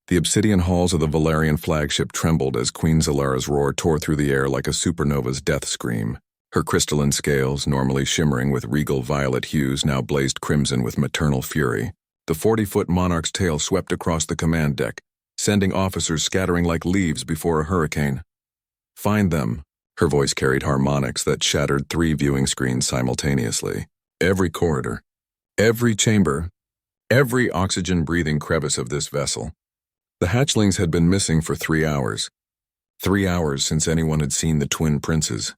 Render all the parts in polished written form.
The obsidian halls of the Valerian flagship trembled as Queen Zalara's roar tore through the air like a supernova's death scream. Her crystalline scales, normally shimmering with regal violet hues, now blazed crimson with maternal fury. The 40-foot monarch's tail swept across the command deck, sending officers scattering like leaves before a hurricane. "Find them." Her voice carried harmonics that shattered 3 viewing screens simultaneously. Every corridor, every chamber, every oxygen-breathing crevice of this vessel. The hatchlings had been missing for 3 hours. 3 hours since anyone had seen the twin princes.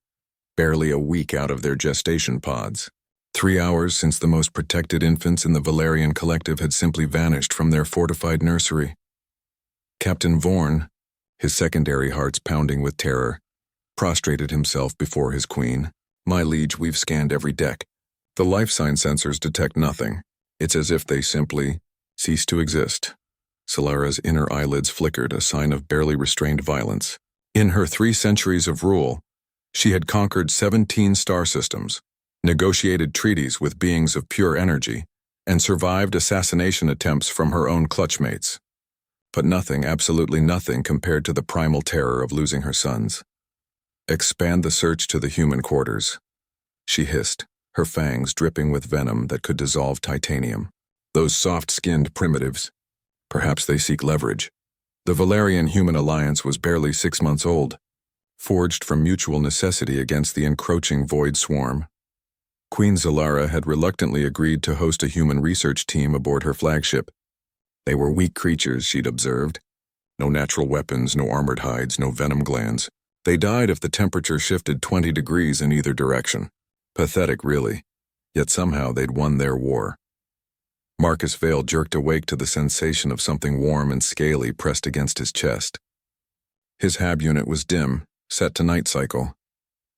Barely a week out of their gestation pods. 3 hours since the most protected infants in the Valerian collective had simply vanished from their fortified nursery. Captain Vorn, his secondary hearts pounding with terror, prostrated himself before his queen. "My liege, we've scanned every deck. The life sign sensors detect nothing. It's as if they simply ceased to exist." Zalara's inner eyelids flickered, a sign of barely restrained violence. In her 3 centuries of rule, she had conquered 17 star systems, negotiated treaties with beings of pure energy, and survived assassination attempts from her own clutchmates. But nothing, absolutely nothing, compared to the primal terror of losing her sons. "Expand the search to the human quarters," she hissed, her fangs dripping with venom that could dissolve titanium. "Those soft-skinned primitives. Perhaps they seek leverage." The Valerian-human alliance was barely 6 months old, forged from mutual necessity against the encroaching void swarm. Queen Zalara had reluctantly agreed to host a human research team aboard her flagship. They were weak creatures, she'd observed. No natural weapons, no armored hides, no venom glands. They died if the temperature shifted 20 degrees in either direction. Pathetic, really. Yet somehow they'd won their war. Marcus Vale jerked awake to the sensation of something warm and scaly pressed against his chest. His HAB unit was dim, set to night cycle,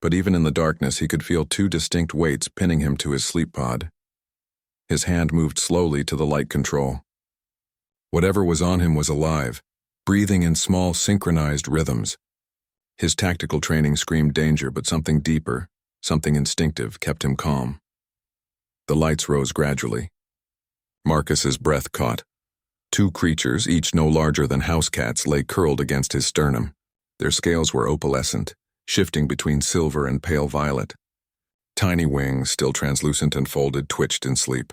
but even in the darkness he could feel 2 distinct weights pinning him to his sleep pod. His hand moved slowly to the light control. Whatever was on him was alive, breathing in small synchronized rhythms. His tactical training screamed danger, but something deeper, something instinctive, kept him calm. The lights rose gradually. Marcus's breath caught. 2 creatures, each no larger than house cats, lay curled against his sternum. Their scales were opalescent, shifting between silver and pale violet. Tiny wings, still translucent and folded, twitched in sleep.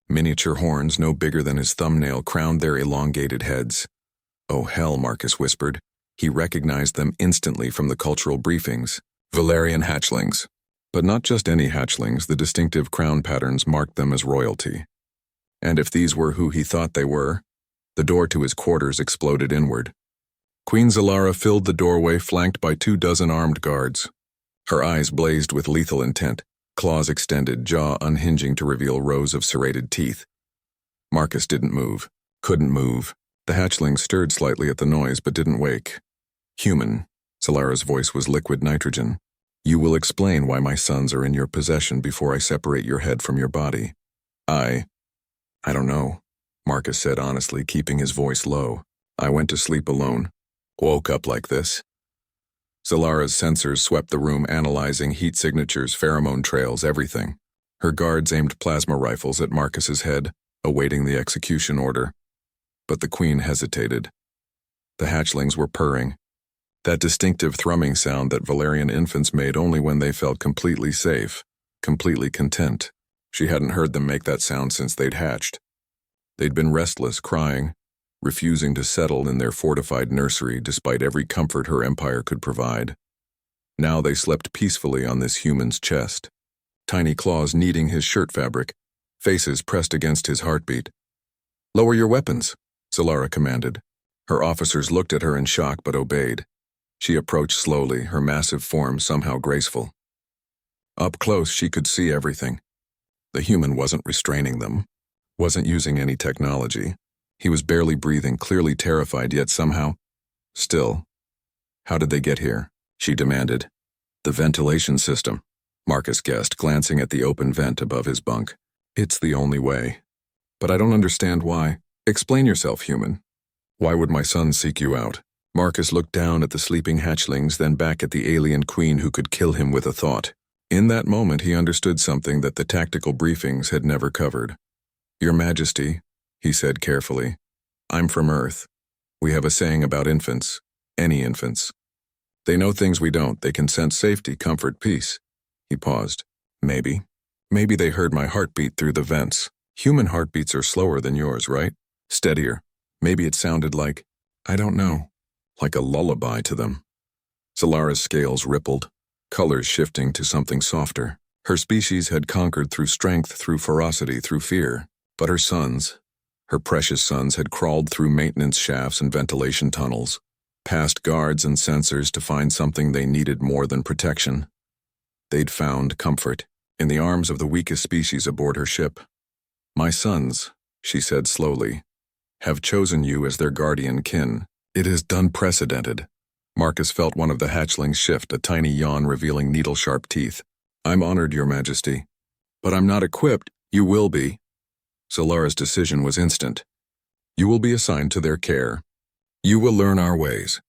Miniature horns, no bigger than his thumbnail, crowned their elongated heads. "Oh hell," Marcus whispered. He recognized them instantly from the cultural briefings. Valerian hatchlings. But not just any hatchlings, the distinctive crown patterns marked them as royalty. And if these were who he thought they were, the door to his quarters exploded inward. Queen Zalara filled the doorway, flanked by 24 armed guards. Her eyes blazed with lethal intent, claws extended, jaw unhinging to reveal rows of serrated teeth. Marcus didn't move, couldn't move. The hatchling stirred slightly at the noise but didn't wake. "Human," Zalara's voice was liquid nitrogen. "You will explain why my sons are in your possession before I separate your head from your body." I don't know," Marcus said honestly, keeping his voice low. "I went to sleep alone. Woke up like this." Zalara's sensors swept the room, analyzing heat signatures, pheromone trails, everything. Her guards aimed plasma rifles at Marcus's head, awaiting the execution order. But the queen hesitated. The hatchlings were purring. That distinctive thrumming sound that Valerian infants made only when they felt completely safe, completely content. She hadn't heard them make that sound since they'd hatched. They'd been restless, crying, refusing to settle in their fortified nursery despite every comfort her empire could provide. Now they slept peacefully on this human's chest, tiny claws kneading his shirt fabric, faces pressed against his heartbeat. "Lower your weapons," Zalara commanded. Her officers looked at her in shock but obeyed. She approached slowly, her massive form somehow graceful. Up close, she could see everything. The human wasn't restraining them, wasn't using any technology. He was barely breathing, clearly terrified, yet somehow still. "How did they get here?" she demanded. "The ventilation system," Marcus guessed, glancing at the open vent above his bunk. "It's the only way. But I don't understand why. Explain yourself, human. Why would my son seek you out?" Marcus looked down at the sleeping hatchlings, then back at the alien queen who could kill him with a thought. In that moment, he understood something that the tactical briefings had never covered. "Your Majesty," he said carefully, "I'm from Earth. We have a saying about infants, any infants. They know things we don't. They can sense safety, comfort, peace. He paused. Maybe. Maybe they heard my heartbeat through the vents. Human heartbeats are slower than yours, right? Steadier. Maybe it sounded like, I don't know, like a lullaby to them. Zalara's scales rippled, colors shifting to something softer. Her species had conquered through strength, through ferocity, through fear. But her sons, her precious sons, had crawled through maintenance shafts and ventilation tunnels, past guards and sensors to find something they needed more than protection. They'd found comfort in the arms of the weakest species aboard her ship. My sons, she said slowly, have chosen you as their guardian kin. It is unprecedented. Marcus felt one of the hatchlings shift, a tiny yawn revealing needle-sharp teeth. I'm honored, Your Majesty. But I'm not equipped. You will be. Zalara's decision was instant. You will be assigned to their care. You will learn our ways.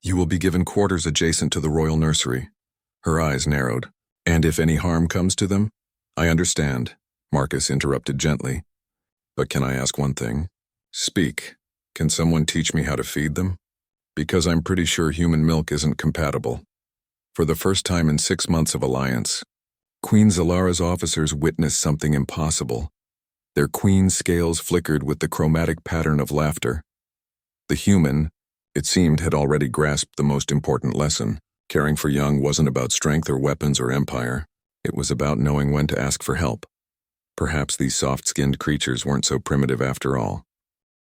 You will be given quarters adjacent to the royal nursery. Her eyes narrowed. And if any harm comes to them? I understand, Marcus interrupted gently. But can I ask one thing? Speak. Can someone teach me how to feed them? Because I'm pretty sure human milk isn't compatible. For the first time in 6 months of alliance, Queen Zalara's officers witnessed something impossible. Their queen's scales flickered with the chromatic pattern of laughter. The human, it seemed, had already grasped the most important lesson. Caring for young wasn't about strength or weapons or empire. It was about knowing when to ask for help. Perhaps these soft-skinned creatures weren't so primitive after all.